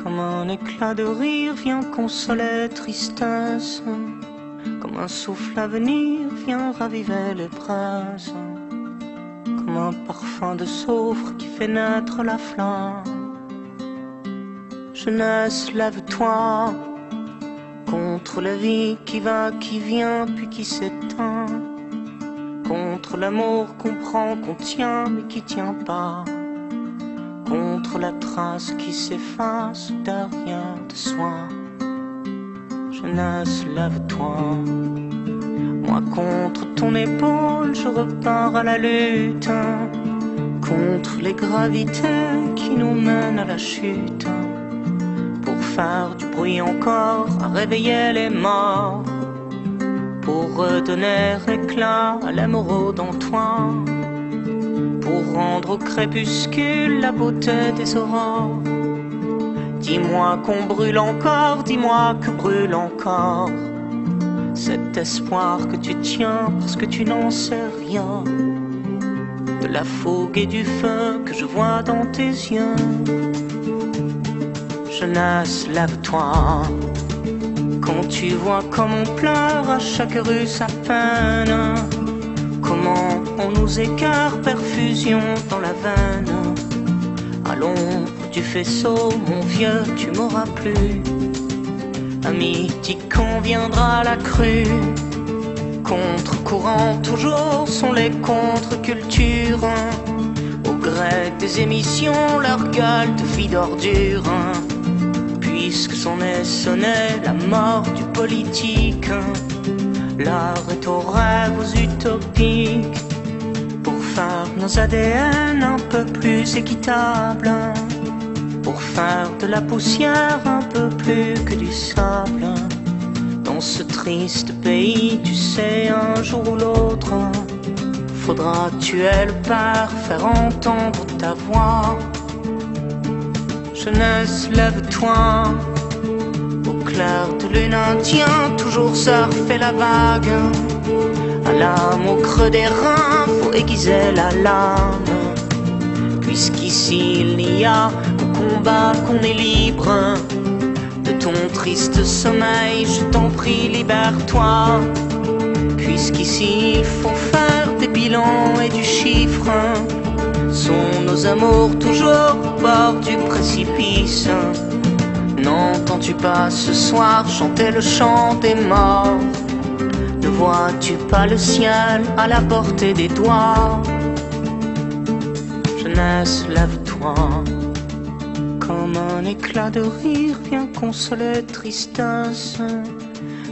Comme un éclat de rire vient consoler tristesse, comme un souffle à venir vient raviver les braises, comme un parfum de soufre qui fait naître la flamme. Jeunesse, lève-toi contre la vie qui va, qui vient, puis qui s'éteint, contre l'amour qu'on prend, qu'on tient, mais qui tient pas, contre la trace qui s'efface derrière de soi. Jeunesse, lève-toi. Moi contre ton épaule, je repars à la lutte, contre les gravités qui nous mènent à la chute, pour faire du bruit encore, à réveiller les morts, pour redonner éclat à l'émeraude en toi, pour rendre au crépuscule la beauté des aurores. Dis-moi qu'on brûle encore, dis-moi que brûle encore cet espoir que tu tiens parce que tu n'en sais rien, de la fougue et du feu que je vois dans tes yeux. Jeunesse, lève-toi. Quand tu vois comme on pleure à chaque rue sa peine, comment on nous écarte, perfusion dans la veine. À l'ombre du faisceau, mon vieux, tu m'auras plus. À midi quand viendra la crue, contre-courant toujours sont les contre-cultures, au gré des émissions, leur gueule de vie d'ordure, puisque s'en est sonné la mort du politique. L'art est aux rêves utopiques, pour faire nos ADN un peu plus équitables, pour faire de la poussière un peu plus que du sable. Dans ce triste pays, tu sais, un jour ou l'autre, faudra tuer le père, faire entendre ta voix. Jeunesse, lève-toi. Au clair de lune indien, toujours surfer la vague, à l'âme au creux des reins pour aiguiser la lame. Puisqu'ici il n'y a qu'au combat qu'on est libre, de ton triste sommeil, je t'en prie, libère-toi. Puisqu'ici il faut faire des bilans et du chiffre, sont nos amours toujours au bord du précipice. N'entends-tu pas ce soir chanter le chant des morts? Ne vois-tu pas le ciel à la portée des doigts? Jeunesse, lève-toi. Comme un éclat de rire vient consoler tristesse,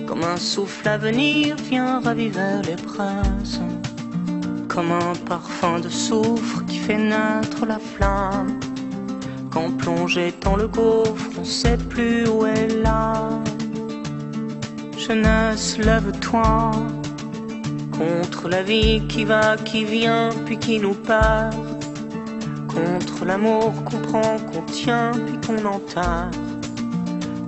comme un souffle à venir vient raviver les braises, comme un parfum de soufre qui fait naître la flamme. Quand plongé dans le gouffre, on sait plus où est l'âme. Jeunesse, lève-toi contre la vie qui va, qui vient, puis qui nous perd, contre l'amour qu'on prend, qu'on tient, puis qu'on enterre,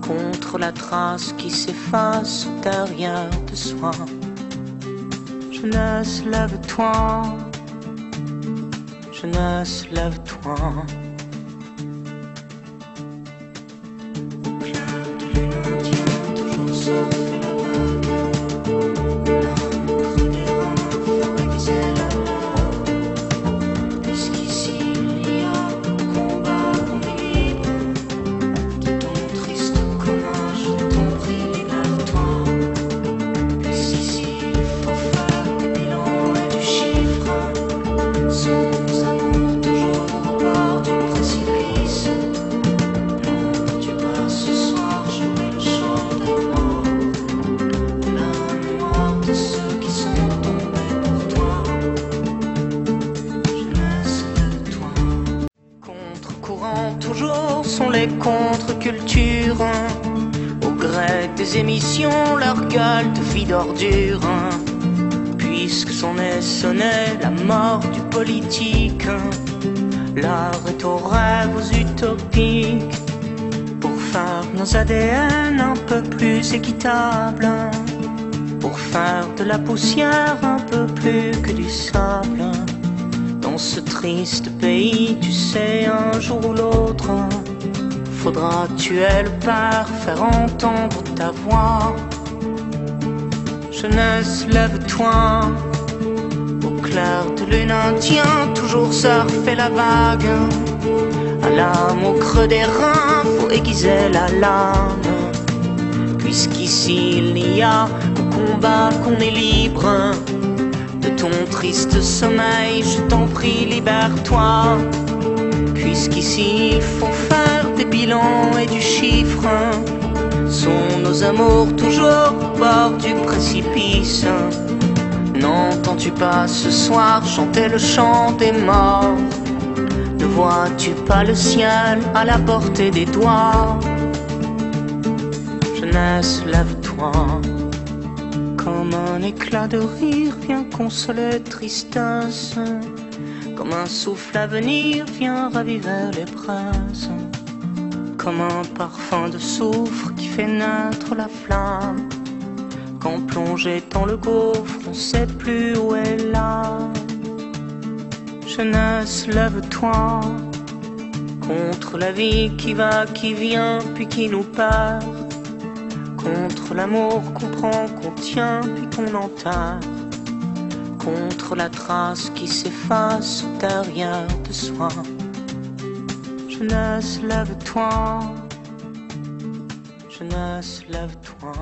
contre la trace qui s'efface derrière de soi. Jeunesse, lève-toi. Jeunesse, lève-toi. Toujours sont les contre-cultures, au gré des émissions, leur gueule de vie d'ordure, puisque s'en est sonné la mort du politique. L'art est aux rêves utopiques, pour faire nos ADN un peu plus équitables, pour faire de la poussière un peu plus que du sable. Dans ce triste pays, tu sais, un jour ou l'autre, faudra tuer le père, faire entendre ta voix. Jeunesse, lève-toi, au clair de lune indien, toujours surfer la vague. À l'âme au creux des reins, faut aiguiser la lame. Puisqu'ici il n'y a qu'au combat qu'on est libre. De ton triste sommeil, je t'en prie, libère-toi. Puisqu'ici il faut faire des bilans et du chiffre. Sont nos amours toujours au bord du précipice? N'entends-tu pas ce soir chanter le chant des morts? Ne vois-tu pas le ciel à la portée des doigts? Jeunesse, lève-toi. Comme un éclat de rire vient consoler tristesse. Comme un souffle à venir vient raviver les braises. Comme un parfum de soufre qui fait naître la flamme. Quand plongé dans le gouffre, on sait plus où est l'âme. Jeunesse, lève-toi contre la vie qui va, qui vient, puis qui nous perd. Contre l'amour qu'on prend, qu'on tient, puis qu'on enterre. Contre la trace qui s'efface derrière de soi. Jeunesse, lève-toi. Jeunesse, lève-toi.